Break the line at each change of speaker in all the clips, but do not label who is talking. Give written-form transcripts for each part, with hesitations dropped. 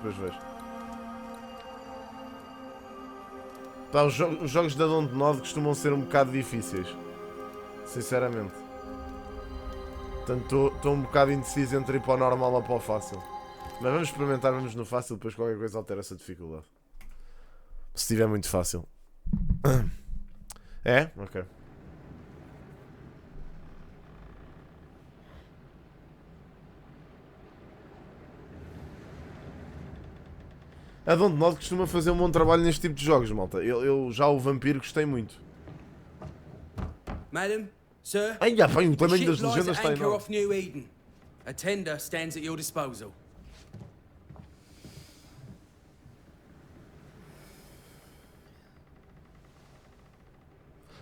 depois vejo. Pá, os jogos da Novo costumam ser um bocado difíceis. Sinceramente. Portanto, estou um bocado indeciso entre ir para o normal ou para o fácil. Mas vamos experimentar, vamos no fácil, depois qualquer coisa altera essa dificuldade. Se estiver muito fácil. É? Ok. A Dontnod costuma fazer um bom trabalho neste tipo de jogos, malta. Eu já o Vampiro gostei muito.
Madam, sir,
Ai, já, bem, o
the
tamanho
ship
das
lies
legendas
at
está
anchor
enorme.
off New Eden. A tender stands at your disposal.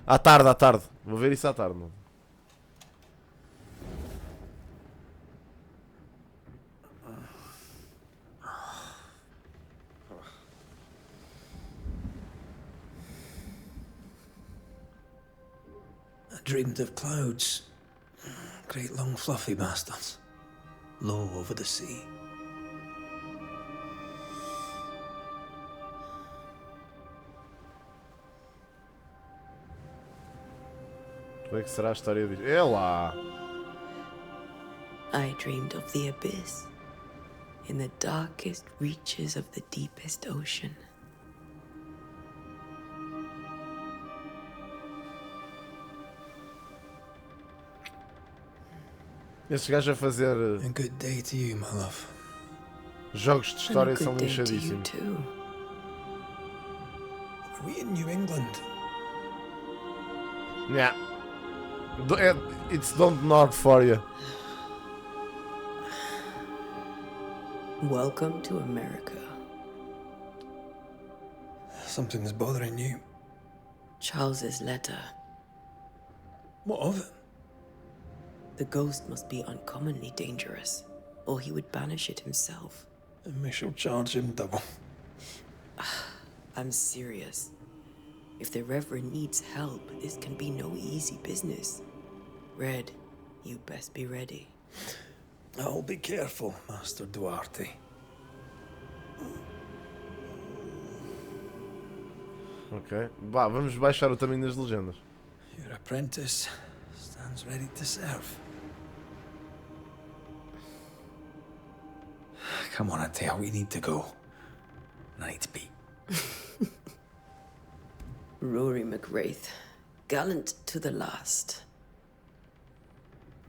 À tarde, à tarde. Vou ver isso à tarde, mano.
I dreamed of clouds. Great long fluffy bastards. Low over the sea.
Como é que será a história disto? É lá!
I dreamed of the abyss, in the darkest reaches of the deepest ocean.
Estes gajos a fazer
A good day to you, my love.
jogos de história
And a
são
good day to you
lixadíssimos.
too.
Are we in New England?
Yeah. It's Dontnod for you.
Welcome to America.
Something's bothering you.
Charles's letter.
What of it?
The ghost must be uncommonly dangerous, or he would banish it himself.
And we shall charge him double.
I'm serious. If the Reverend needs help, this can be no easy business. Red, you best be ready.
I'll be careful, Master Duarte.
Ok. Vá, vamos baixar o tamanho das legendas.
Your apprentice stands ready to serve. Come on, Atea, we need to go. I need to be.
Rory McWraith, gallant to the last.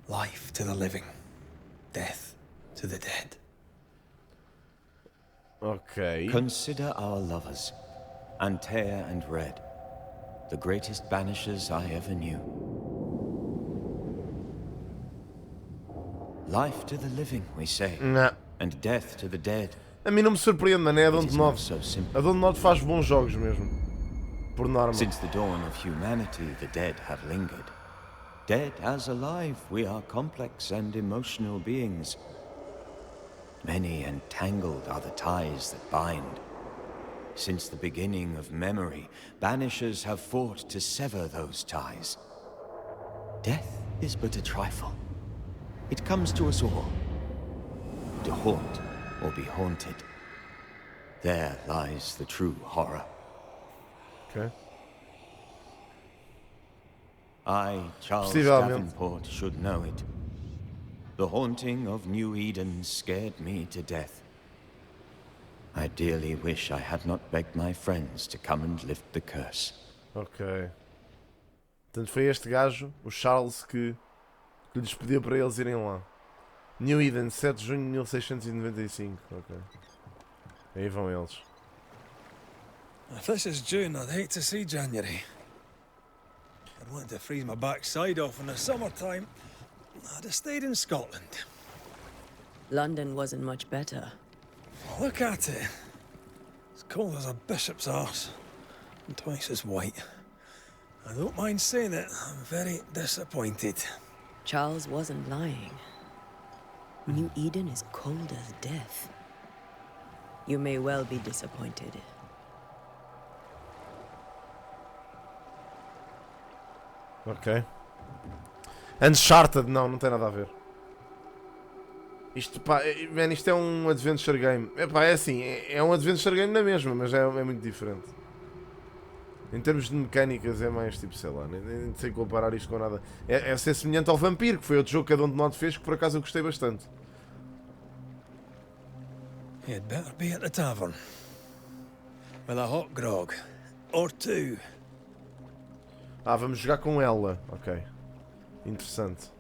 Life to the living, death to the dead.
Ok.
Consider our lovers, Antea and Red, the greatest banishers I ever knew. Life to the living, we say,
Não.
and death to the dead.
A mim não me surpreende, mano. É a
It is not
Dontnod.
so simple.
A Dontnod faz bons jogos mesmo. Por norma.
Since the dawn of humanity, the dead have lingered. Dead as alive, we are complex and emotional beings. Many and tangled are the ties that bind. Since the beginning of memory, banishers have fought to sever those ties. Death is but a trifle. It comes to us all. To haunt or be haunted. There lies the true horror.
Ok.
I, Charles
Possivelmente.
Davenport, should know it. The haunting of New Eden scared me to death. I dearly wish I had not begged my friends to come and lift the curse.
Ok. Portanto, foi este gajo, o Charles, que lhes pediu para eles irem lá. New Eden, 7 de junho de 1695. Ok. Aí vão eles.
If this is June, I'd hate to see January. I'd want to freeze my backside off in the summertime. I'd have stayed in Scotland.
London wasn't much better.
Look at it. As cold as a bishop's arse. And twice as white. I don't mind saying it, I'm very disappointed.
Charles wasn't lying. New Eden is cold as death. You may well be disappointed.
Ok. Uncharted, não tem nada a ver. Isto, pá, man, isto é um adventure game. Epá, é assim, é um adventure game na mesma, mas é muito diferente. Em termos de mecânicas é mais tipo, sei lá, nem sei comparar isto com nada. É ser semelhante ao Vampiro, que foi outro jogo que a Don't Nod fez, que por acaso eu gostei bastante.
You'd better be at the tavern. With a hot grog. Or two.
Ah, vamos jogar com ela. Ok. Interessante.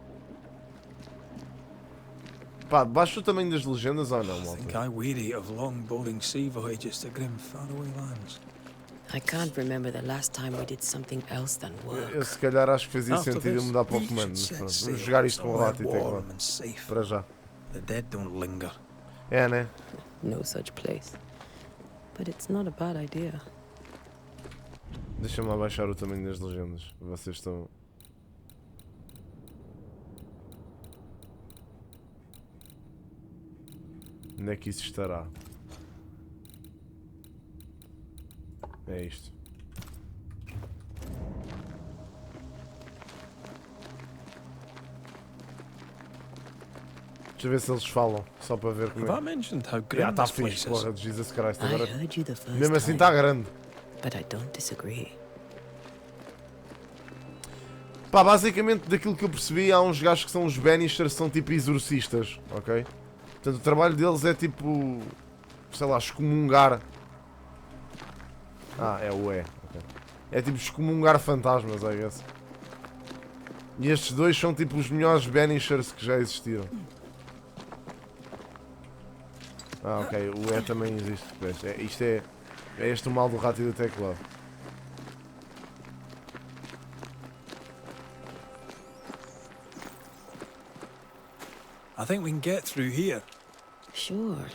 Pá, baixa o tamanho das legendas ou não,
I think
malta?
I weary of long bowling sea voyages to grim faraway lands.
I can't remember the last time we did something else than
Eu
work.
se calhar acho que fazia
After
sentido eu
this,
mudar para o
we
comando,
should
mas
set
pronto. Vamos
sail
jogar isto com
somewhere
rato e teclado.
warm and safe.
Para já.
The dead don't linger.
É, né?
No such place. But it's not a bad idea.
Deixa-me lá baixar o tamanho das legendas. Vocês estão... Onde é que isso estará? É isto. Deixa eu ver se eles falam, só para ver como
Have
é.
I mentioned how
Já
grim
está
this place
fixe,
is?
porra de Jesus Christ.
I
Agora,
heard you the first
mesmo assim
time,
está grande.
but I don't disagree.
Pá, basicamente daquilo que eu percebi, há uns gajos que são os Banishers, são tipo exorcistas, ok? Portanto, o trabalho deles é tipo, sei lá, excomungar. Ah, é o E. Okay. É tipo excomungar fantasmas, I guess. E estes dois são tipo os melhores Banishers que já existiram. Ah, ok, o E também existe. Isto é este o mal do rato e do teclado.
I think we can get through here.
Sure.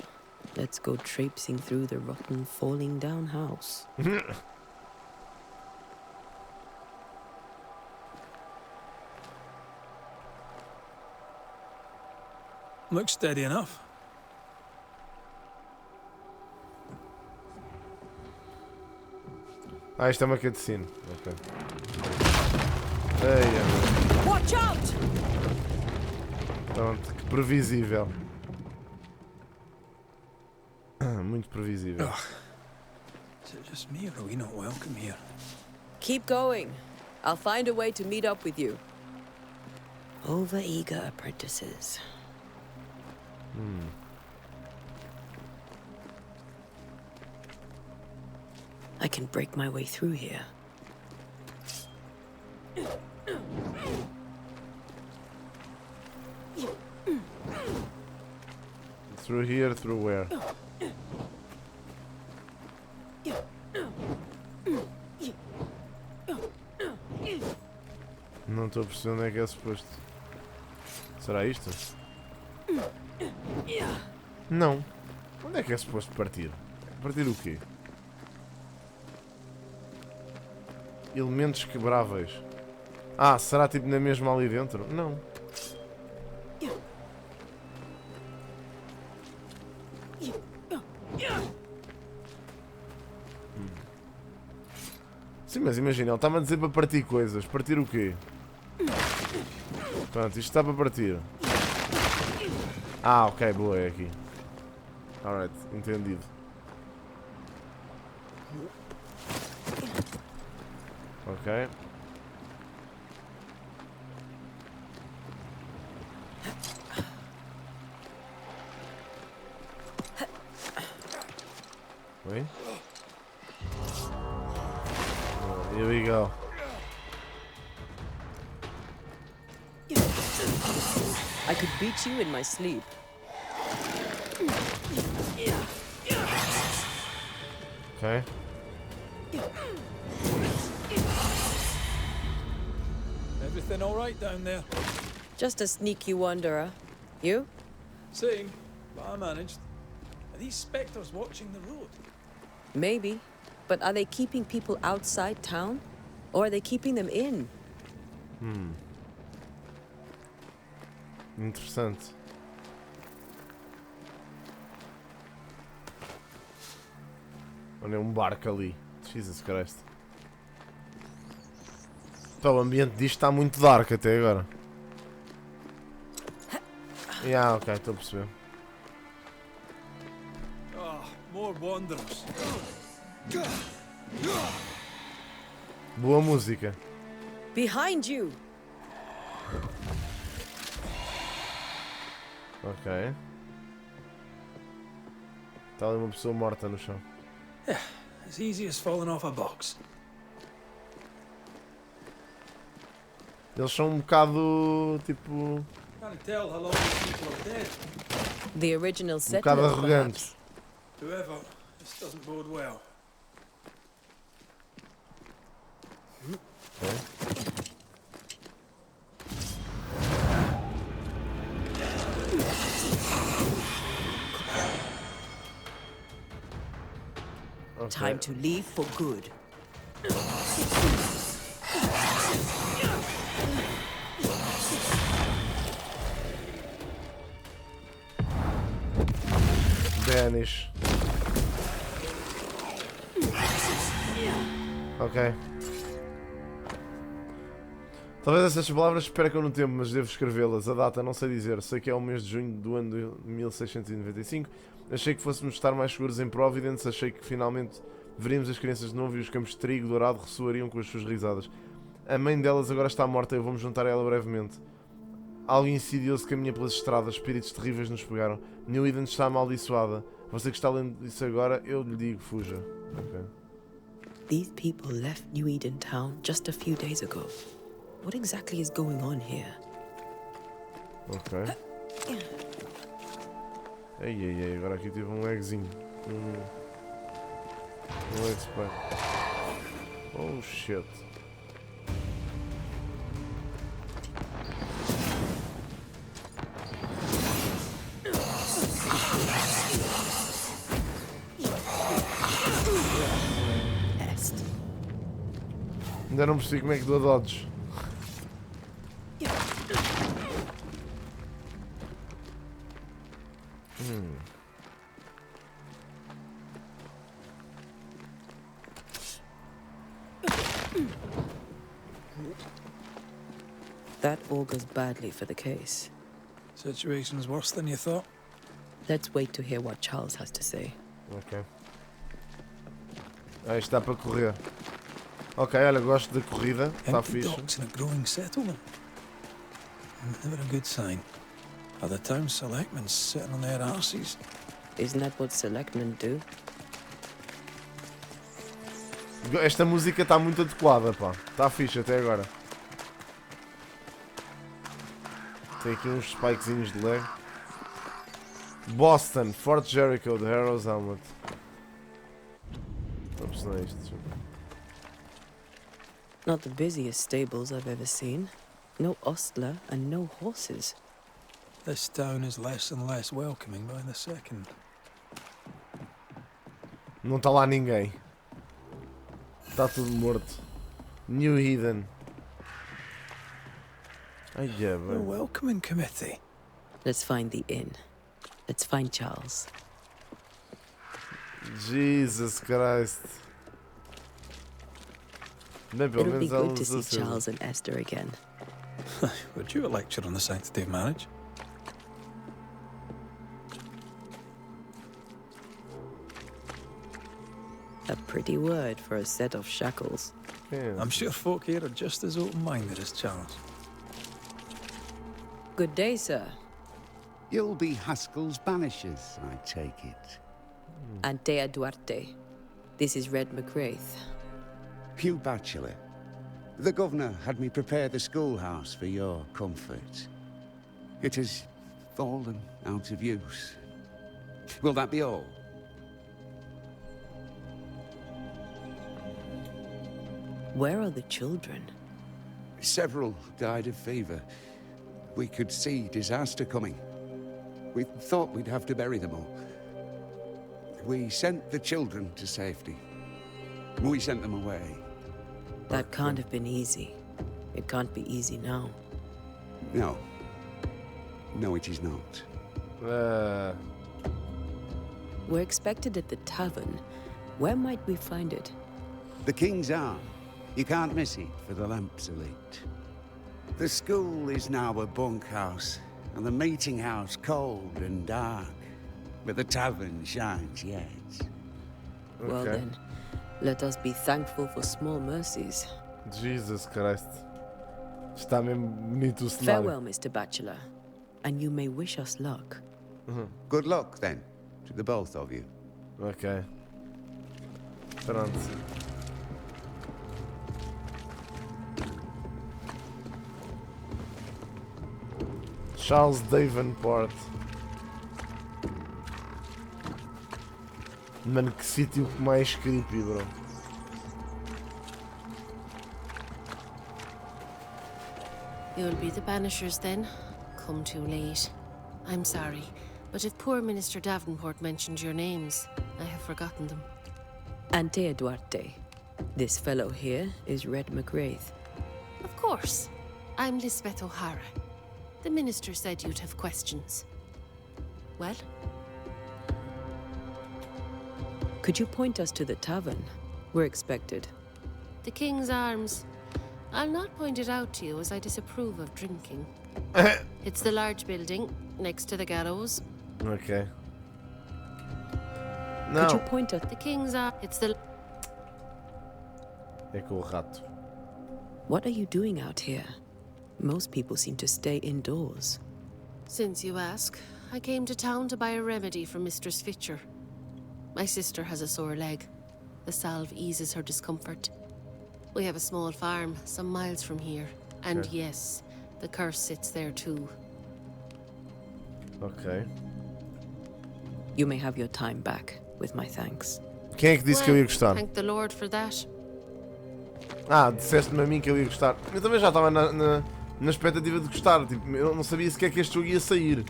Let's go traipsing through the rotten, falling down house.
Looks steady enough.
Ah, isto é uma cutscene. Ok. Ei,
Watch out!
pronto, que previsível. Muito previsível.
Is it just me or are we not welcome here?
Keep going. I'll find a way to meet up with you. Over-eager apprentices. I can break my way through here.
Through here, through where? Não estou a perceber onde é que é suposto. Será isto? Não. Onde é que é suposto partir? Partir o quê? Elementos quebráveis. Ah, será tipo na mesma ali dentro? Não. Sim, mas imagina, ele está-me a dizer para partir coisas. Partir o quê? Pronto, isto está para partir. Ah, ok, boa, é aqui. Alright, entendido. Ok. Oi? Oh, here we go.
I could beat you in my sleep.
Ok.
Everything all right down there?
Just a sneaky wanderer. You?
Same, but I managed. Are these spectres watching the road?
Maybe. But are they keeping people outside town? Or are they keeping them in?
Interessante. Olha, um barco ali. Jesus Christ. Pá, o ambiente disto está muito dark até agora. Ok, estou a perceber.
Ah, more wanderers.
Boa música.
Behind you!
Ok. Está ali uma pessoa morta no chão.
As easy as falling off a box.
Eles são um bocado tipo.
Can't tell how long these people are dead.
The original
bocado
settlers,
arrogantes.
perhaps.
Whoever, this doesn't bode well.
Ok.
Time to leave for good.
Banish. Ok. Talvez essas palavras percam no tempo, mas devo escrevê-las. A data não sei dizer. Sei que é o mês de junho do ano de 1695. Achei que fôssemos estar mais seguros em Providence. Achei que finalmente veríamos as crianças de novo e os campos de trigo dourado ressoariam com as suas risadas. A mãe delas agora está morta e eu vou-me juntar a ela brevemente. Algo insidioso caminha pelas estradas. Espíritos terríveis nos pegaram. New Eden está amaldiçoada. Você que está lendo isso agora, eu lhe digo, fuja. Ok.
These people left New Eden Town just a few days ago. What exactly is going on here?
Ok. Ei, agora aqui tive um lagzinho. Um lag spy. Oh shit.
Pest.
Ainda não percebi como é que dou dodge.
That augurs badly for the case.
Situation's worse than you thought.
Let's wait to hear what Charles has to say.
Ok. Isto dá para correr. Ok, olha, gosto da corrida. Está
Empty
fixe.
docks in a growing settlement. Never a good sign. Are the town selectmen sitting on their arses?
Isn't that what selectmen do?
Esta música está muito adequada, pá. Está fixe até agora. Tem aqui uns spikezinhos de lag. Boston, Fort Jericho, The Heroes Helmet. Ops, não é isto.
Not the busiest stables I've ever seen. No ostler and no horses.
This town is less and less welcoming by the second.
Não está lá ninguém. Está tudo morto. New Eden. Ai, é,
A
bem.
welcoming committee.
Let's find the inn. Let's find Charles.
Jesus Christ. Bem, pelo
It'll be
menos ela
good to
nos
see
acende.
Charles and Esther again.
Would you a lecture on the sanctity of marriage?
A pretty word for a set of shackles.
Yeah.
I'm sure folk here are just as open-minded as Charles.
Good day, sir.
You'll be Haskell's Banishers, I take it.
Antea Duarte. This is Red McGrath.
Hugh Batchelor. The governor had me prepare the schoolhouse for your comfort. It has fallen out of use. Will that be all?
Where are the children?
Several died of fever. We could see disaster coming. We thought we'd have to bury them all. We sent the children to safety. We sent them away.
That can't have been easy. It can't be easy now.
No. No, it is not.
We're expected at the tavern. Where might we find it?
The King's Arm. You can't miss it, for the lamps are lit. The school is now a bunkhouse. and the meeting house cold and dark. But the tavern shines yet.
Well
Ok.
then, let us be thankful for small mercies.
Jesus Christ. Está mesmo bonito o cenário.
Farewell, Mr. Bachelor, and you may wish us luck.
Good luck, then, to the both of you.
Ok. Pronto. Charles Davenport. Mano, que sítio mais creepy, bro.
You'll be the Banishers then? Come too late. I'm sorry, but if poor Minister Davenport mentioned your names, I have forgotten them.
Antea Duarte. This fellow here is Red McWraith.
Of course. I'm Lisbeth O'Hara. The Minister said you'd have questions. Well?
Could you point us to the tavern? We're expected.
The King's Arms. I'll not point it out to you as I disapprove of drinking. It's the large building, next to the gallows.
Ok.
Could you
Não.
point us?
The King's Arms. It's the...
É com o rato.
What are you doing out here? Most people seem to stay indoors.
Since you ask, I came to town to buy a remedy for Mistress Fitcher. My sister has a sore leg. The salve eases her discomfort. We have a small farm, some miles from here. And
Okay.
yes, the curse sits there too.
Ok.
You may have your time back, with my thanks.
Quem é que disse que eu ia gostar?
Thank the Lord for that.
Ah, disseste-me a mim que eu ia gostar. Eu também já estava na expectativa de gostar. Tipo, eu não sabia sequer que este jogo ia sair.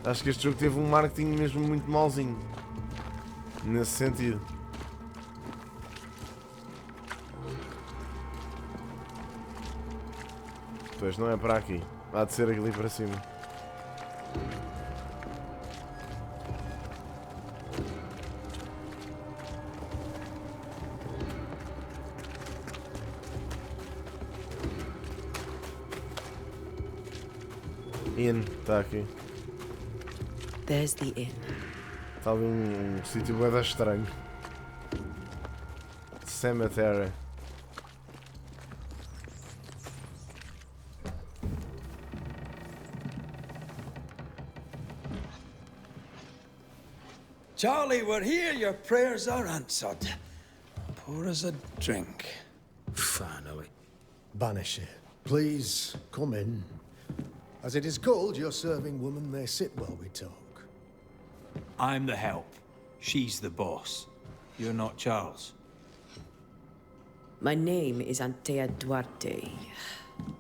Acho que este jogo teve um marketing mesmo muito mauzinho. Nesse sentido. Pois não é para aqui. Há de ser ali para cima. Ian, está aqui.
There's the inn.
Está ali um sítio bué estranho. Cemetery.
Charlie, we're here. Your prayers are answered. Pour us a drink.
Finally.
Banisher, please come in. As it is called, your serving woman may sit while we talk.
I'm the help. She's the boss. You're not Charles.
My name is Antea Duarte.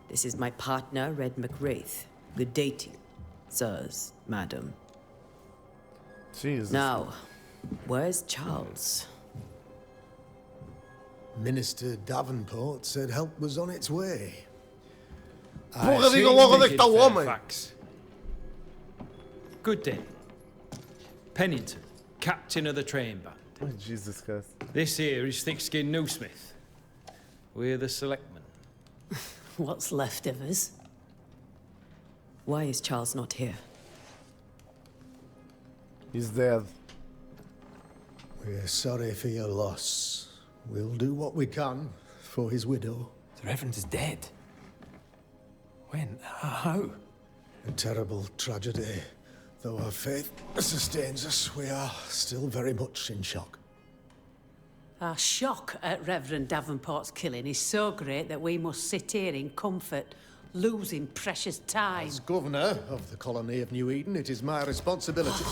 This is my partner, Red McWraith. Good day to you, sirs, madam.
Jesus.
Now, where's Charles?
Minister Davenport said help was on its way.
Porra, digam logo onde é que está o homem!
Fairfax. Good day. Pennington, captain of the train band.
Oh, Jesus Christ.
This here is Thickskin Newsmith. We're the selectmen.
What's left of us? Why is Charles not here?
He's dead.
We're sorry for your loss. We'll do what we can for his widow.
The Reverend is dead. When? How?
A terrible tragedy. Though our faith sustains us, we are still very much in shock.
Our shock at Reverend Davenport's killing is so great that we must sit here in comfort, losing precious time.
As governor of the colony of New Eden, it is my responsibility.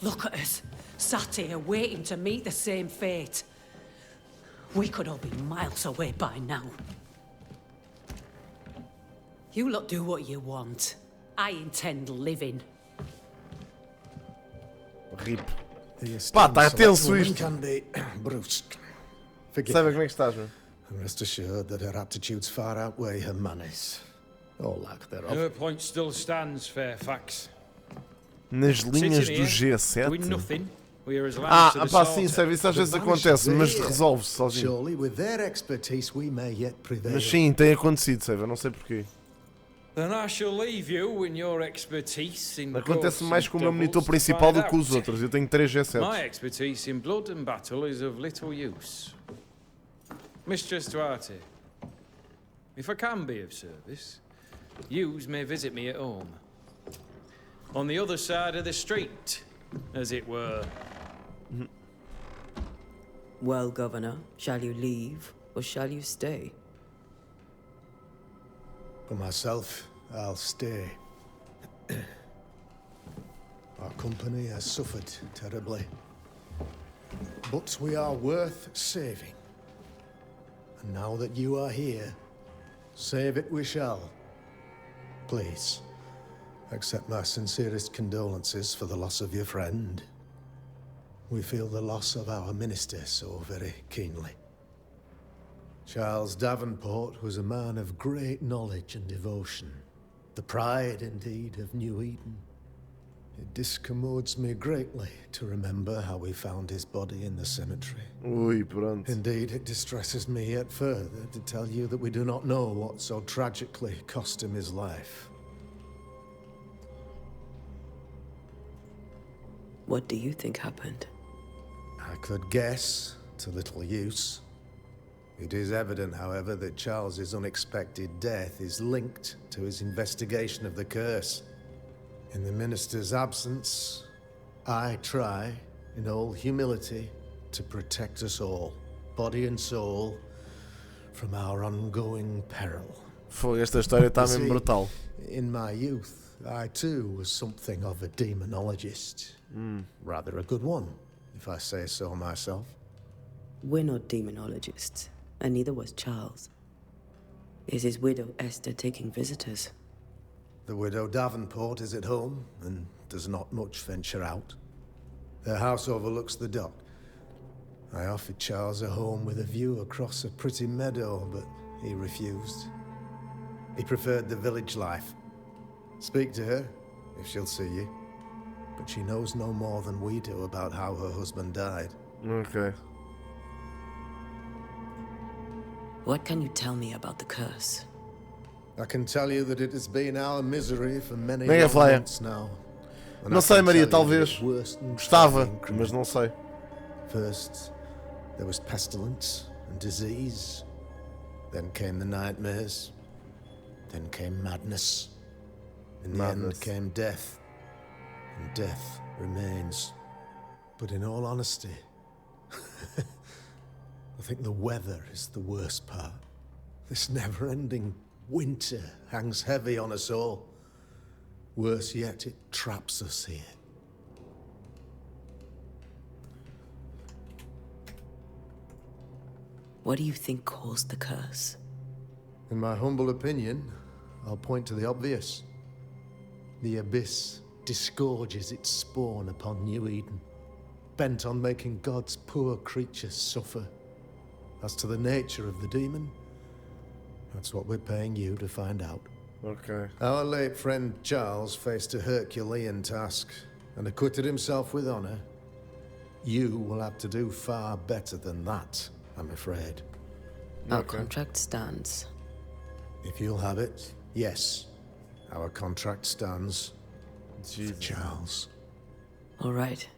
Look at us, sat here waiting to meet the same fate. We could all be miles away by now. You lot do what you want. I intend living.
RIP.
The
Pá, tá
esteemed
tenso
select woman
isto.
can be brusque. Forgive
Sabe
me,
como é que estás, meu?
and rest assured that her aptitudes far outweigh her manners. Or lack thereof.
Your point still stands, Fairfax.
Nas linhas
Sitting
do
here,
G7.
doing nothing. We're as
Ah,
lambs to the
pá, sim,
slaughter.
sabe, isso às vezes
The
acontece, mas
Banishers are
resolve-se
here.
sozinho.
Surely, with their expertise, we may yet prevail.
Mas sim, tem acontecido, sabe? Eu não sei porquê.
Then I shall leave you in your expertise in
Acontece
ghosts
mais
and
com o meu monitor
devils to
principal
find
do que os
out.
outros. Eu tenho 3 G7.
My expertise in blood and battle is of little use. Mistress Duarte, if I can be of service, yous may visit me at home. On the other side of the street, as it were.
Well, Governor, shall you leave or shall you stay?
For myself, I'll stay. Our company has suffered terribly. But we are worth saving. And now that you are here, save it we shall. Please, accept my sincerest condolences for the loss of your friend. We feel the loss of our minister so very keenly. Charles Davenport was a man of great knowledge and devotion. The pride, indeed, of New Eden. It discommodes me greatly to remember how we found his body in the cemetery.
Ui, pronto.
Indeed, it distresses me yet further to tell you that we do not know what so tragically cost him his life.
What do you think happened?
I could guess, to little use. It is evident, however, that Charles's unexpected death is linked to his investigation of the curse. In the minister's absence, I try, in all humility, to protect us all, body and soul, from our ongoing peril.
Foi, esta história está
You
mesmo
see,
brutal.
In my youth, I too was something of a demonologist. Rather a good one, if I say so myself.
We're not demonologists, and neither was Charles. Is his widow Esther taking visitors?
The widow Davenport is at home and does not much venture out. Their house overlooks the dock. I offered Charles a home with a view across a pretty meadow, but he refused. He preferred the village life. Speak to her, if she'll see you. But she knows no more than we do about how her husband died.
Ok.
What can you tell me about the curse?
I can tell you that it has been our misery for many
Mega
long
Flyer.
months now. And
Não
I
sei,
can
Maria,
tell you that
talvez.
it worsened
Gostava,
every increment.
mas não sei.
First, there was pestilence and disease. Then came the nightmares. Then came madness. In the
Madness.
end came death. And death remains. But in all honesty, I think the weather is the worst part. This never-ending winter hangs heavy on us all. Worse yet, it traps us here.
What do you think caused the curse?
In my humble opinion, I'll point to the obvious. The abyss disgorges its spawn upon New Eden, bent on making God's poor creatures suffer. As to the nature of the demon, that's what we're paying you to find out.
Ok.
Our late friend Charles faced a Herculean task and acquitted himself with honor. You will have to do far better than that, I'm afraid.
Our
Okay.
contract stands.
If you'll have it, yes, our contract stands for
Jesus.
Charles.
All right.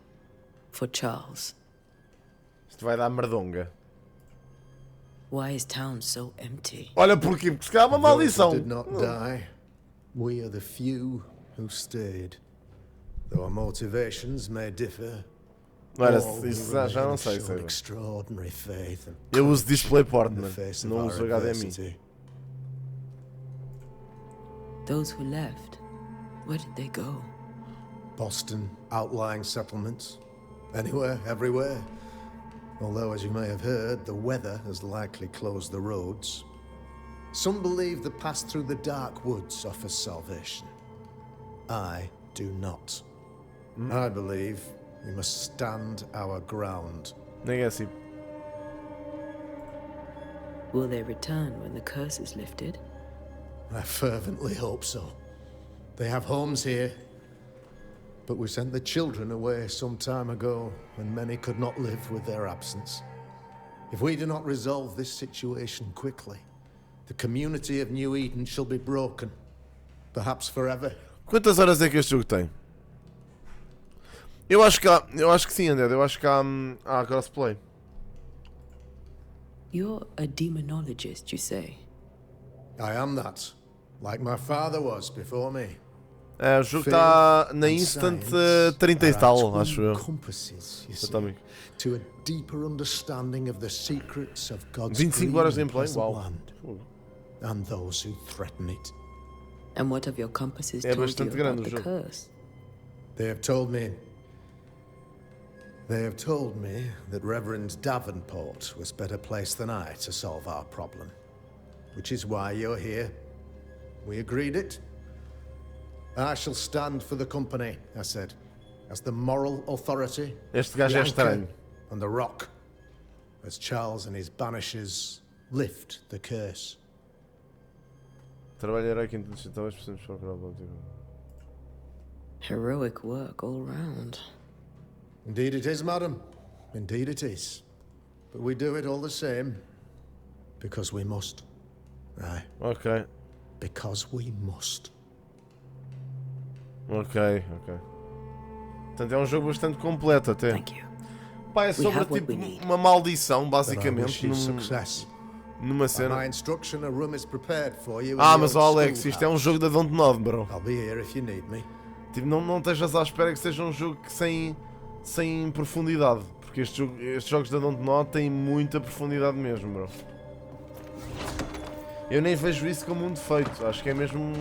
For Charles.
Isto vai dar merdonga.
Why is town so empty?
Olha porquê, porque se calhar é uma
Those
maldição.
who did not die, we are the few who stayed. Though our motivations may differ,
Olha,
all
isso
who
já não
remain
sei,
showed
sei.
extraordinary faith and
Eu uso DisplayPort,
in the
mano.
face of
Não
our
uso HDMI.
adversity.
Those who left, where did they go?
Boston, outlying settlements. Anywhere, everywhere. Although, as you may have heard, the weather has likely closed the roads. Some believe the path through the dark woods offers salvation. I do not. I believe we must stand our ground.
Nem é assim.
Will they return when the curse is lifted?
I fervently hope so. They have homes here. But we sent the children away some time ago, and many could not live with their absence. If we do not resolve this situation quickly, the community of New Eden shall be broken, Perhaps forever.
Quantas horas é que este jogo tem? Eu acho que sim, André. Eu acho que há crossplay.
You're a demonologist, you say?
I am that, like my father was before me.
É, o jogo está na Instant 30 e tal, acho eu.
Compasses, you see,
Exatamente.
to a deeper understanding of the secrets of God's
25 horas de
green and
gameplay,
pleasant
uau.
land, and those who threaten it.
And what have your compasses
É
told you
bastante grande
about
o
the
jogo.
curse?
They have told me that Reverend Davenport was better placed than I to solve our problem. Which is why you're here. We agreed it. I shall stand for the company, I said, as the moral authority,
Este gajo
the
é
anchor
estranho.
and the rock, as Charles and his Banishers lift the curse.
Trabalharei que talvez precisamos procurar o objetivo.
Heroic work all round.
Indeed it is, madam. Indeed it is. But we do it all the same. Because we must. Aye.
Ok,
Because we must.
ok. Portanto, é um jogo bastante completo até.
Thank you.
Pá, é
We
sobre
have what
tipo
we need.
uma maldição,
Then I
basicamente,
wish you success.
numa
By
cena.
my instruction, a room is prepared for you. in
Ah,
the
mas
old
ó Alex, isto é um
schoolhouse.
jogo da Dontnod, bro.
I'll be here if you need me.
Tipo, não estejas à espera que seja um jogo que sem profundidade. Porque estes jogos da Dontnod têm muita profundidade mesmo, bro. Eu nem vejo isso como um defeito. Acho que é mesmo.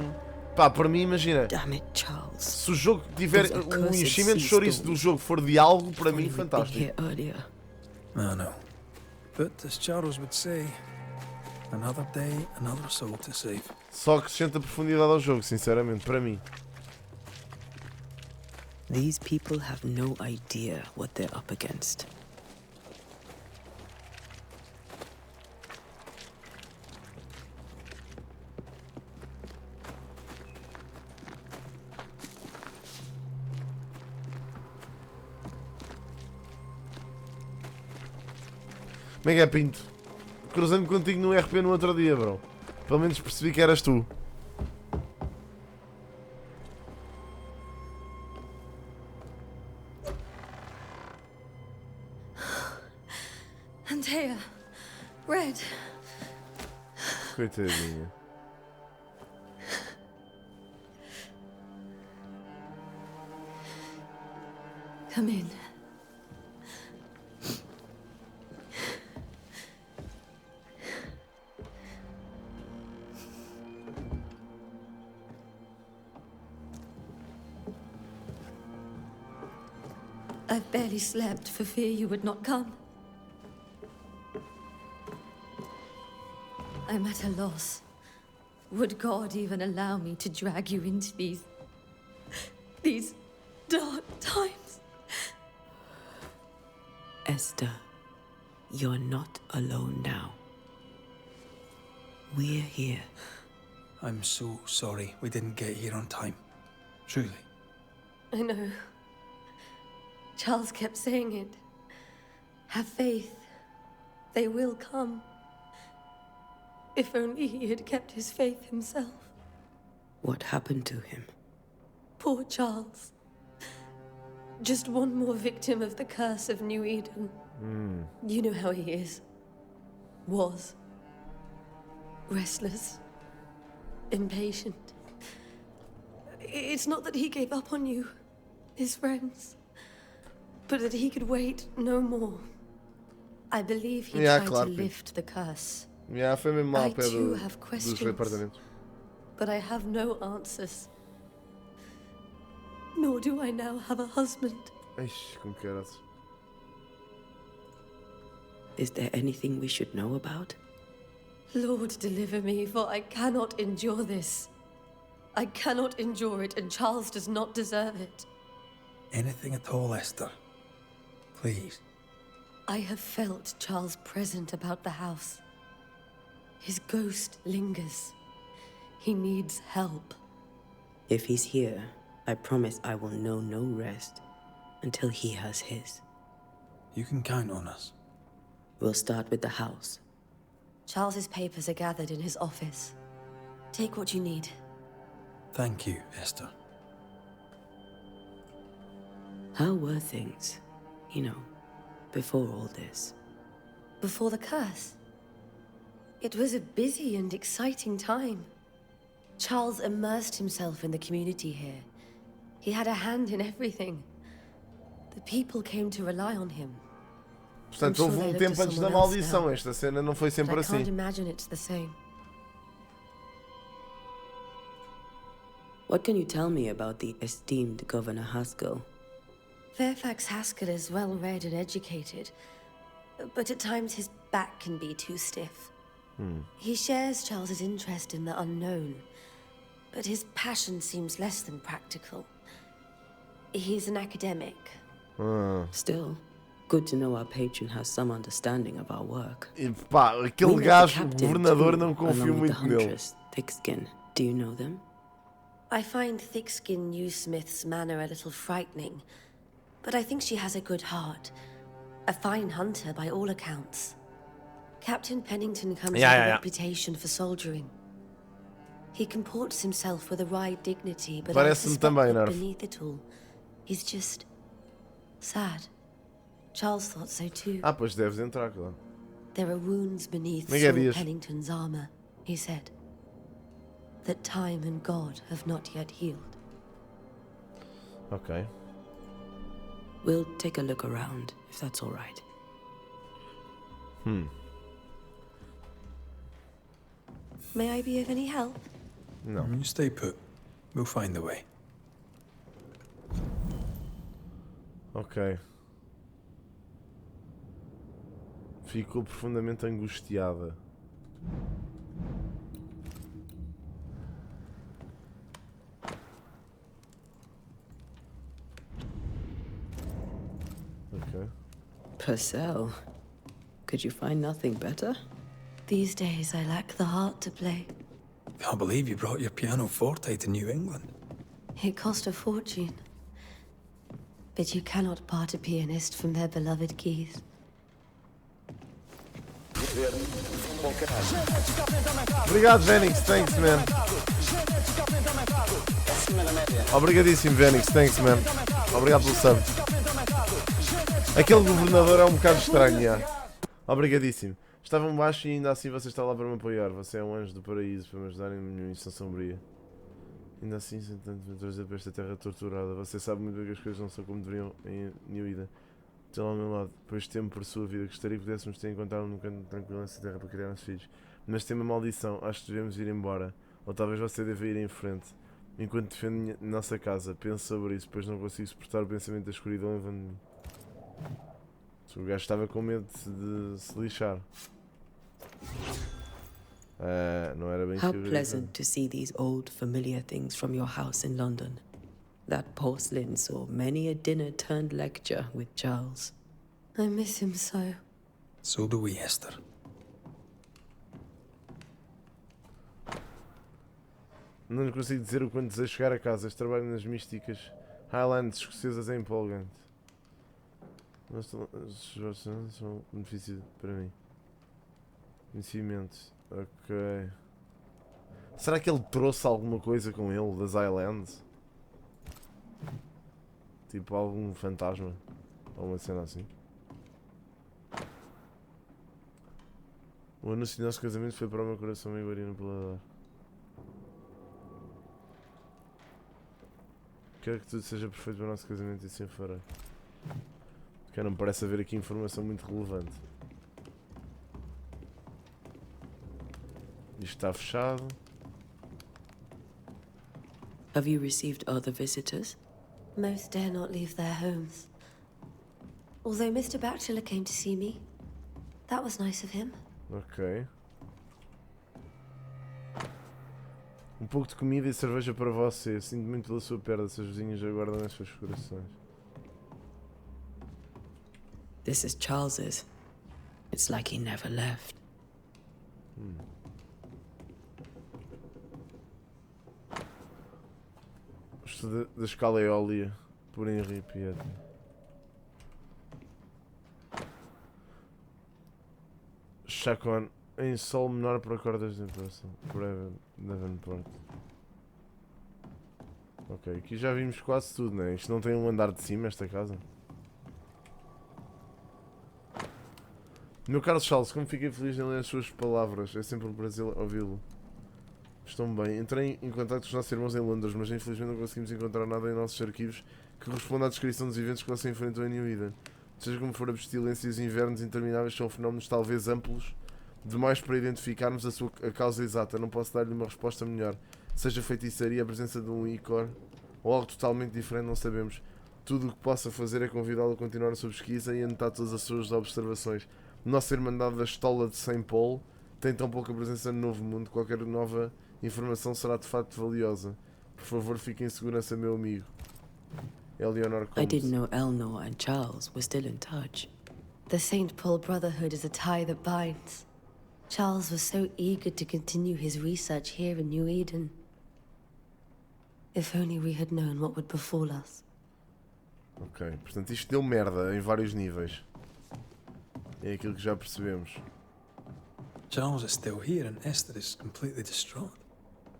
Pá, para mim, imagina.
Damn it, Charles.
Se o jogo tiver.
Those
O
accursed
enchimento de
sea
chouriço do
storms.
jogo for diálogo, para mim,
We've been
fantástico.
here earlier.
I know. But as Charles would say, another day, another soul to save.
Só acrescenta profundidade ao jogo, sinceramente, para mim.
These people have no idea what they're up against.
Como é que é, Pinto? Cruzei-me contigo no RP no outro dia, bro. Pelo menos percebi que eras tu.
Antea, Red,
Coitadinha.
come in. I've barely slept for fear you would not come. I'm at a loss. Would God even allow me to drag you into these dark times?
Esther, you're not alone now. We're here.
I'm so sorry we didn't get here on time. Truly.
I know. Charles kept saying it. Have faith. They will come. If only he had kept his faith himself.
What happened to him?
Poor Charles. Just one more victim of the curse of New Eden. You know how he is. Was. Restless. Impatient. It's not that he gave up on you, his friends, but that he could wait no more. I believe he tried
claro,
to
Pete.
lift the curse.
Foi mesmo mal
I
ao pé
too
do,
have
dos
questions.
apartamentos.
But I have no answers. Nor do I now have a husband.
Ixi, como que era?
Is there anything we should know about?
Lord, deliver me, for I cannot endure this. I cannot endure it, and Charles does not deserve it.
Anything at all, Esther. Please.
I have felt Charles present about the house. His ghost lingers. He needs help.
If he's here, I promise I will know no rest until he has his.
You can count on us.
We'll start with the house.
Charles's papers are gathered in his office. Take what you need.
Thank you, Esther.
How were things, you know, before all this?
Before the curse. It was a busy and exciting time. Charles immersed himself in the community here. He had a hand in everything. The people came to rely on him.
Portanto, houve tempo antes da maldição. Esta cena não foi sempre
I can't
assim.
imagine it's the same.
What can you tell me about the esteemed Governor Haskell?
Fairfax Haskell is well read and educated, but at times his back can be too stiff. He shares Charles's interest in the unknown, but his passion seems less than practical. He's an academic.
Still, good to know our patron has some understanding of our work.
E pá, aquele gajo, o governador, não confio muito nele.
Thickskin, do you know them?
I find Thickskin Newsmith's manner a little frightening, but I think she has a good heart. A fine hunter by all accounts. Captain Pennington comes with a reputation for soldiering. He comports himself with a wry dignity, but I suspect that beneath it all, he's just sad. Charles thought so too.
Ah, pois deves entrar, claro.
There are wounds beneath Saul Pennington's armor, he said, that time and God have not yet healed.
Ok.
We'll take a look around, if that's all right.
May I be of any help?
Não.
You stay put. We'll find the way.
Ok. Ficou profundamente angustiada. Ok.
Purcell, could you find nothing better?
These days I lack the heart to play.
Can't believe you brought your pianoforte to New England.
It cost a fortune. But you cannot part a pianist from their beloved keys.
Obrigado, Venix. Thanks, man. Obrigadíssimo, Venix. Thanks, man. Obrigado pelo sub. Aquele governador é um bocado estranho, já. Obrigadíssimo. Estavam baixo e ainda assim você está lá para me apoiar. Você é um anjo do paraíso para me ajudar em minha missão sombria. Ainda assim, sem tanto me trazer para esta terra torturada. Você sabe muito bem que as coisas não são como deveriam em New Eden. Esteja lá ao meu lado, pois temo por sua vida. Gostaria que pudéssemos ter encontrado num canto tranquilo nessa terra para criar nossos filhos. Mas tem uma maldição, acho que devemos ir embora. Ou talvez você deva ir em frente. Enquanto defendo nossa casa, penso sobre isso, pois não consigo suportar o pensamento da escuridão levando de mim. O gajo estava com medo de se lixar. Não era bem
How pleasant to see these old familiar things from your house in London. That porcelain saw many a dinner-turned-lecture with Charles.
I miss him so.
So do we, Esther.
Não lhe consigo dizer o quanto desejo chegar a casa. Este trabalho nas místicas Highlands escocesas é empolgante. Mas são um benefício para mim. Conhecimento. Ok. Será que ele trouxe alguma coisa com ele das Highlands? Tipo algum fantasma? Ou uma cena assim? O anúncio do nosso casamento foi para o meu coração e guarino pela dar. Quero que tudo seja perfeito para o nosso casamento e assim farei. Porque não me parece haver aqui informação muito relevante. Isto está fechado.
Have you received other visitors?
Most dare not leave their homes. Although Mr. Bachelor came to see me. That was nice of him.
Ok. Um pouco de comida e cerveja para você. Sinto muito pela sua perda. Seus vizinhos aguardam nas suas corações.
This is Charles's. It's like he never left.
Gosto da escala eólia por Henri Pietro. Chacon em sol menor para cordas de impressão. Por Davenport. Ok, aqui já vimos quase tudo, né? Isto não tem um andar de cima, esta casa? Meu caro Charles, como fiquei feliz em ler as suas palavras. É sempre um prazer ouvi-lo. Estão bem. Entrei em contato com os nossos irmãos em Londres, mas infelizmente não conseguimos encontrar nada em nossos arquivos que corresponda à descrição dos eventos que você enfrentou em New Eden. Seja como for, a pestilência e os invernos intermináveis são fenómenos talvez amplos demais para identificarmos a causa exata. Não posso dar-lhe uma resposta melhor. Seja feitiçaria, a presença de um ícor ou algo totalmente diferente, não sabemos. Tudo o que possa fazer é convidá-lo a continuar a sua pesquisa e anotar todas as suas observações. Nossa Irmandade da Estola de Saint Paul tem tão pouca presença no Novo Mundo. Qualquer nova informação será de facto valiosa. Por favor, fique em segurança, meu amigo. Eleanor
I didn't
Combs.
know Eleanor and Charles were still in touch.
The St. Paul Brotherhood is a tie that binds. Charles was so eager to continue his research here in New Eden. If only we had known what would befall us.
Ok, portanto isto deu merda em vários níveis. É aquilo que já percebemos.
Charles is still here and Esther is completely distraught.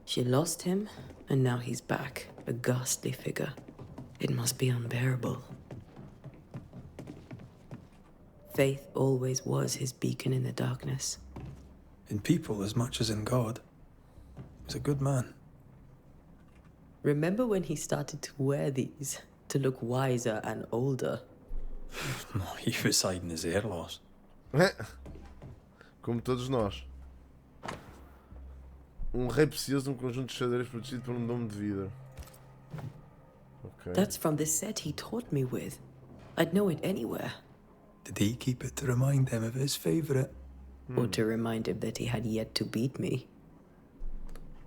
She lost him, and now he's back, a ghastly figure. It must be unbearable. Faith always was his beacon in the darkness.
In people as much as in God. He's a good man.
Remember when he started to wear these to look wiser and older?
He was hiding his hair loss.
Como todos nós. Um rei precioso de um conjunto de xadrez protegido por um dom de vida. Ok.
That's from the set he taught me with. I'd know it anywhere.
Did he keep it to remind him of his favourite?
Or to remind him that he had yet to beat me.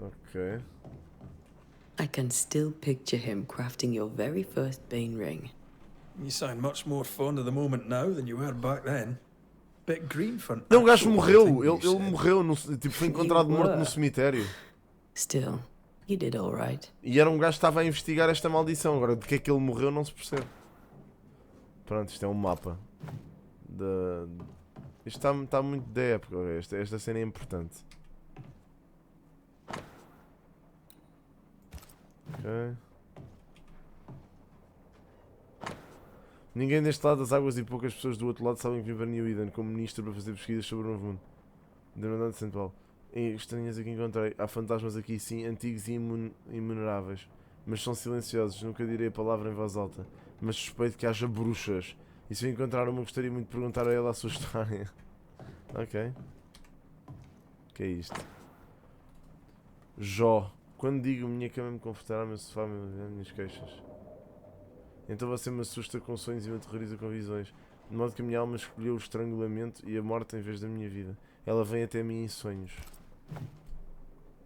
Ok.
I can still picture him crafting your very first Bane ring.
You sound much more fond of the moment now than you were back then. Bit green for an
Não, o gajo
actual
morreu.
thing, you
Ele
said.
morreu. Tipo, foi encontrado
You
morto
were.
no cemitério.
Still, you did all right.
E era um gajo que estava a investigar esta maldição. Agora, de que é que ele morreu, não se percebe. Pronto, isto é um mapa. Isto está muito da época. Esta cena é importante. Ok. Ninguém deste lado das águas e poucas pessoas do outro lado sabem que vim para New Eden como ministro para fazer pesquisas sobre o Novo Mundo. Da Irmandade de Saint Paul. E estranhas aqui encontrei. Há fantasmas aqui sim, antigos e imuneráveis. Mas são silenciosos, nunca direi a palavra em voz alta. Mas suspeito que haja bruxas. E se eu encontrar uma, gostaria muito de perguntar a ela a sua história. Ok. O que é isto? Jó. Quando digo minha cama me confortará, meu sofá, minhas queixas. Então você me assusta com sonhos e me aterroriza com visões. De modo que a minha alma escolheu o estrangulamento e a morte em vez da minha vida. Ela vem até mim em sonhos.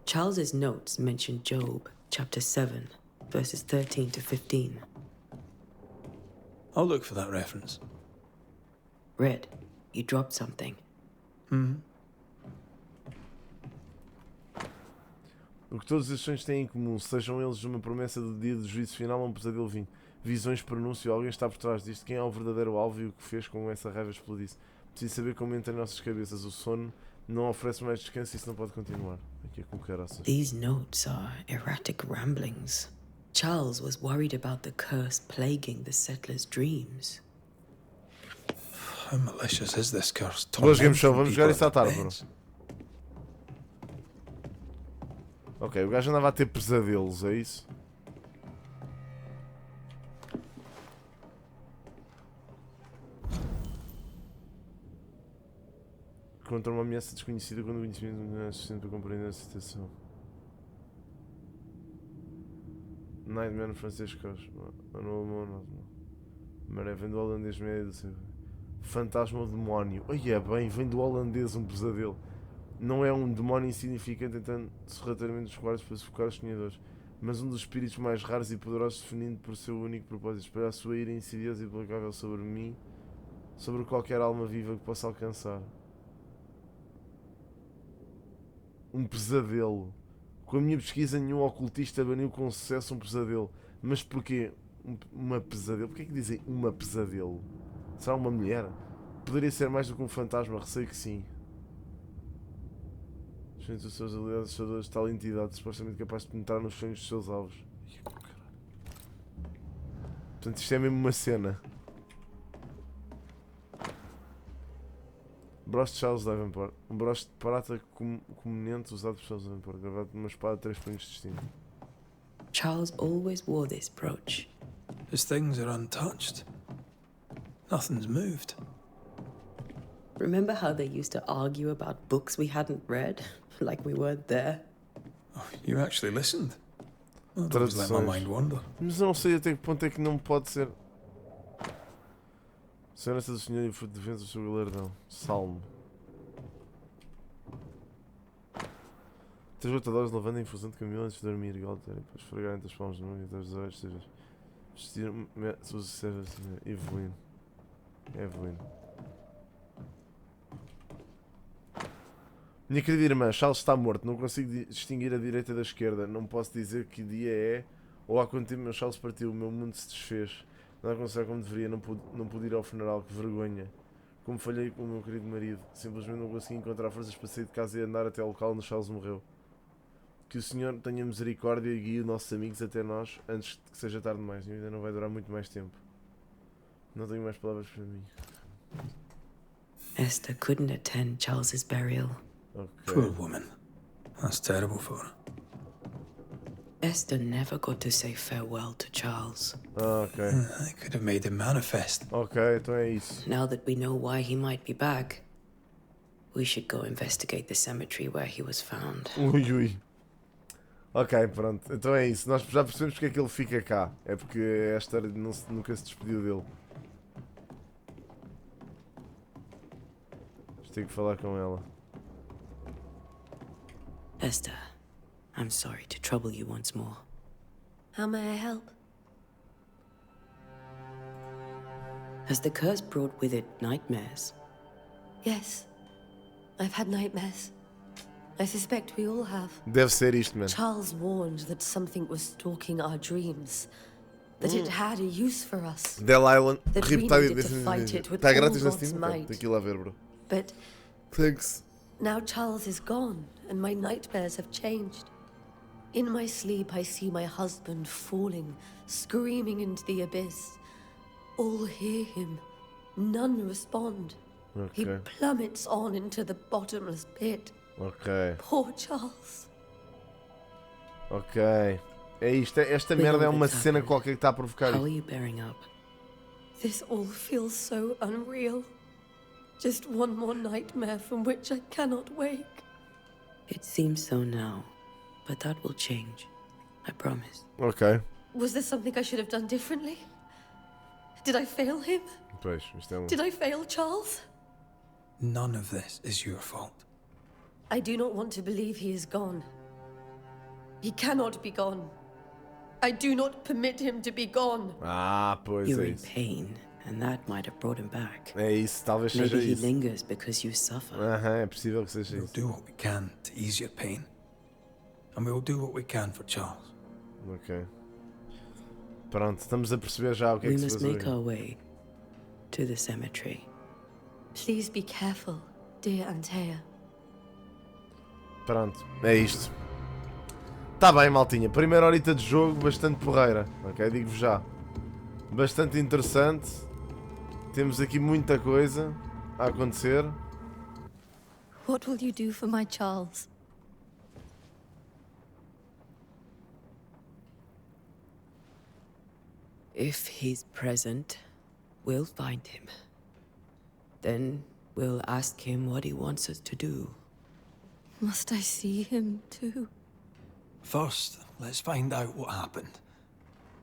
Charles's notes mention Job, chapter 7, verses 13 to 15.
I'll look for that reference.
Red, you dropped something.
O que todos estes sonhos têm em comum, sejam eles uma promessa do dia do juízo final ou um pesadelo vinho. Visões, pronúncio, alguém está por trás disto. Quem é o verdadeiro alvo e o que fez com essa raiva explodisse? Preciso saber como entra em nossas cabeças. O sono não oferece mais descanso e isso não pode continuar. Aqui é com caraças.
These notes are erratic ramblings. Charles was worried about the curse plaguing the settlers' dreams.
How malicious is this curse?
Boas Game Show,
Tormenting
vamos jogar
people
isso à
in
tarde,
beds.
bro. Ok, o gajo andava a ter pesadelos, é isso? Contra uma ameaça desconhecida quando o conhecimento não é suficiente para compreender a situação. Nightmare francês Cos. Maré vem do holandês médio do seu. Fantasma ou demónio. Ai é bem, vem do holandês um pesadelo. Não é um demónio insignificante tentando sorrateiramente os quartos para sufocar os sonhadores, mas um dos espíritos mais raros e poderosos definido por seu único propósito, espalhar a sua ira insidiosa e implacável sobre mim, sobre qualquer alma viva que possa alcançar. Um pesadelo. Com a minha pesquisa, nenhum ocultista baniu com sucesso um pesadelo. Mas porquê uma pesadelo? Porquê que dizem uma pesadelo? Será uma mulher? Poderia ser mais do que um fantasma, receio que sim. Os sonhos das suas habilidades assustadoras de tal entidade, supostamente capaz de penetrar nos sonhos dos seus alvos. Portanto, isto é mesmo uma cena. Broche de Charles Davenport. Um broche de prata comunente usado por Charles Davenport. Gravado numa espada de 3 punhos distintos.
Charles always wore this brooch.
His things are untouched. Nothing's moved.
Remember how they used to argue about books we hadn't read? Like we weren't there?
Oh, you actually listened? Well, don't let my mind wander.
Mas eu não sei até que ponto é que não pode ser. Segurança do Senhor e o fruto de ventos do seu galardão. Salmo. 3 lutadores levando a infusão de camelo antes de dormir. Igual para esfregar entre as palmas do mundo e entre os olhos. Vestir. Evelyn. Evelyn. Minha querida irmã, Charles está morto. Não consigo distinguir a direita da esquerda. Não posso dizer que dia é ou há quanto tempo meu Charles partiu. O meu mundo se desfez. Não aconteceu como deveria. Não pude ir ao funeral. Que vergonha. Como falhei com o meu querido marido. Simplesmente não consegui encontrar forças para sair de casa e andar até ao local onde Charles morreu. Que o Senhor tenha misericórdia e guie os nossos amigos até nós antes de que seja tarde demais. Minha vida não vai durar muito mais tempo. Não tenho mais palavras para mim.
Esther couldn't attend Charles's burial.
Okay.
Poor woman. That's terrible for her.
Esther never got to say farewell to Charles.
Ok.
I could have made him manifest.
Ok, então é isso.
Now that we know why he might be back, we should go investigate the cemetery where he was found.
Ui, ui. Ok, pronto. Então é isso. Nós já percebemos porque é que ele fica cá. É porque esta nunca se despediu dele. Tenho que falar com ela.
Esther, I'm sorry to trouble you once more.
How may I help?
Has the curse brought with it nightmares?
Yes. I've had nightmares. I suspect we all have.
Deve ser isto, man.
Charles warned that something was stalking our dreams. That it had a use for us.
Del Island.
That we needed to fight it with
Está
all
grátis na
God's
Steam?
might.
Tem que ir lá ver, bro.
But
Thanks.
now Charles is gone, and my nightmares have changed. In my sleep, I see my husband falling, screaming into the abyss. All hear him. None respond. He
Ok.
plummets on into the bottomless pit.
Ok.
Poor Charles.
Ok. É isto. Esta merda é uma cena qualquer que está a provocar
How are
isto.
you bearing up?
This all feels so unreal. Just one more nightmare from which I cannot wake.
It seems so now, but that will change. I promise.
Ok.
Was there something I should have done differently? Did I fail him?
Pois, isto é um...
Did I fail Charles?
None of this is your fault.
I do not want to believe he is gone. He cannot be gone. I do not permit him to be gone.
Ah, pois
You're
é
in
isso.
pain, and that might have brought him back.
É isso, talvez seja
Maybe he
isso.
lingers because you suffer.
Aham, é possível que seja
We'll
isso.
do what we can to ease your pain. And we'll do what we can for Charles.
Ok. Pronto, estamos a perceber já o que é
We
que se
must
passou.
make our way to the cemetery.
Please be careful, dear Antea.
Pronto, é isto. Tá bem, maltinha. Primeira horita de jogo, bastante porreira. Ok, digo-vos já. Bastante interessante. Temos aqui muita coisa a acontecer.
What will you do for my Charles?
If he's present, we'll find him. Then we'll ask him what he wants us to do.
Must I see him too?
First, let's find out what happened.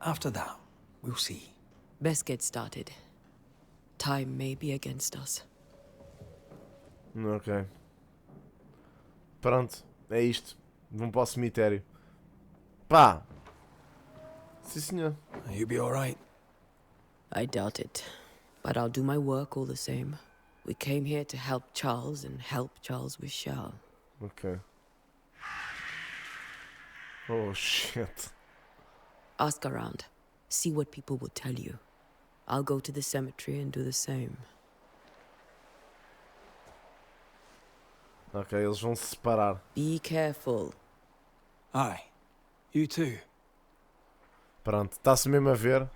After that, we'll see.
Best get started. Time may be against us.
Ok. Pronto, é isto. Vão para o cemitério. Pá! Sim, senhor.
You'll be alright.
I doubt it. But I'll do my work all the same. We came here to help Charles, and help Charles we shall.
Ok. Oh, shit.
Ask around. See what people will tell you. I'll go to the cemetery and do the same.
Ok, eles vão se separar.
Be careful.
Aye. You too.
Pronto, está-se mesmo a ver.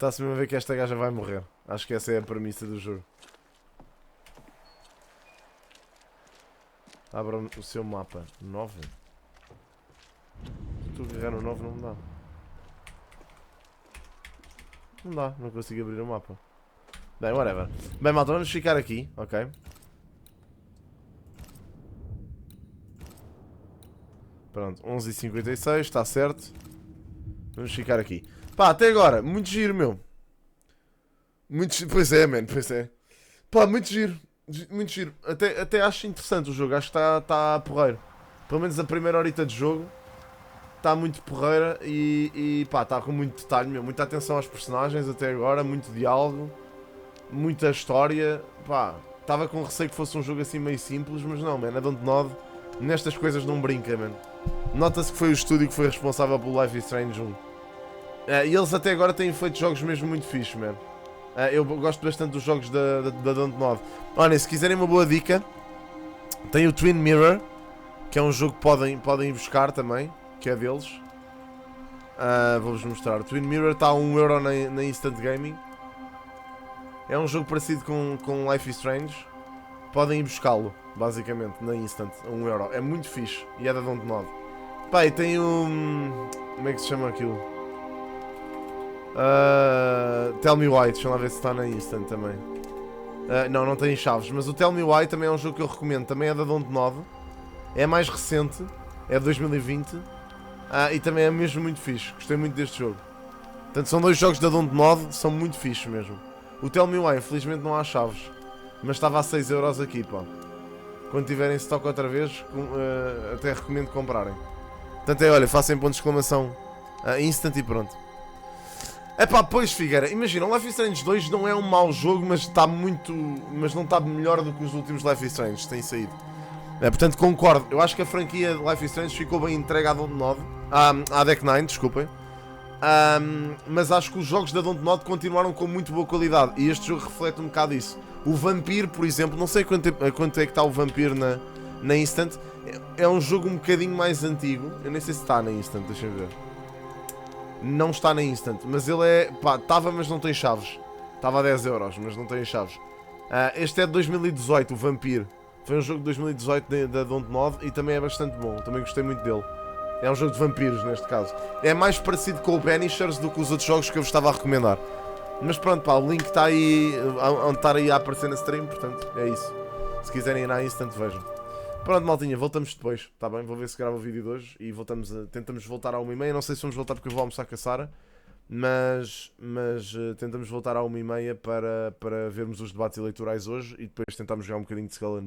Está-se mesmo a ver que esta gaja vai morrer. Acho que essa é a premissa do jogo. Abra o seu mapa. 9. Se tu carregar no 9 não me dá. Não dá, não consigo abrir o mapa. Bem, whatever. Bem, malta, vamos ficar aqui, ok? Pronto, 11h56, está certo. Vamos ficar aqui. Pá, até agora, muito giro, meu. Muito giro. Pois é, man, pois é. Pá, muito giro. Muito giro. Até acho interessante o jogo, acho que está porreiro. Pelo menos a primeira horita de jogo está muito porreira e pá, está com muito detalhe, meu. Muita atenção aos personagens até agora, muito diálogo, muita história. Pá, estava com receio que fosse um jogo assim meio simples, mas não, man. A Dontnod nestas coisas não brinca, man. Nota-se que foi o estúdio que foi responsável pelo Life is Strange 1. E eles até agora têm feito jogos mesmo muito fixes, man. Eu gosto bastante dos jogos da Dontnod. Olhem, se quiserem uma boa dica, tem o Twin Mirror, que é um jogo que podem ir buscar também, que é deles. Vou-vos mostrar. O Twin Mirror está a 1€ na Instant Gaming. É um jogo parecido com Life is Strange. Podem ir buscá-lo, basicamente, na Instant, a 1€. É muito fixe e é da Dontnod. Pá, e tem o... como é que se chama aquilo? Tell Me Why, deixa lá ver se está na Instant também. Não tem chaves, mas o Tell Me Why também é um jogo que eu recomendo. Também é da Dontnod. É mais recente, é de 2020. E também é mesmo muito fixe. Gostei muito deste jogo. Portanto, são dois jogos da Dontnod, são muito fixes mesmo. O Tell Me Why, infelizmente não há chaves, mas estava a 6€ aqui, pá. Quando tiverem stock outra vez, até recomendo comprarem. Portanto, olha, façam ponto de exclamação Instant e pronto. Epá, pois Figueira, imagina, o Life is Strange 2 não é um mau jogo, mas está muito... mas não está melhor do que os últimos Life is Strange que têm saído. Portanto, concordo, eu acho que a franquia de Life is Strange ficou bem entregue à Dontnod, à Deck 9, desculpem. Mas acho que os jogos da Dontnod continuaram com muito boa qualidade e este jogo reflete um bocado isso. O Vampire, por exemplo, não sei quanto é que está o Vampire na Instant, é um jogo um bocadinho mais antigo, eu nem sei se está na Instant, deixa-me ver. Não está na Instant, mas ele é... pá, estava mas não tem chaves. Estava a 10€, mas não tem chaves. Este é de 2018, o Vampire. Foi um jogo de 2018 da Dontnod e também é bastante bom, também gostei muito dele. É um jogo de vampiros neste caso. É mais parecido com o Banishers do que os outros jogos que eu vos estava a recomendar. Mas pronto, pá, o link está aí, onde está aí a aparecer na stream, portanto, é isso. Se quiserem ir na Instant, vejam. Pronto, maltinha, voltamos depois, está bem? Vou ver se gravo o vídeo de hoje e tentamos voltar à 1h30. Não sei se vamos voltar porque eu vou almoçar com a Sara, mas tentamos voltar à 1h30 para vermos os debates eleitorais hoje e depois tentamos jogar um bocadinho de Skull and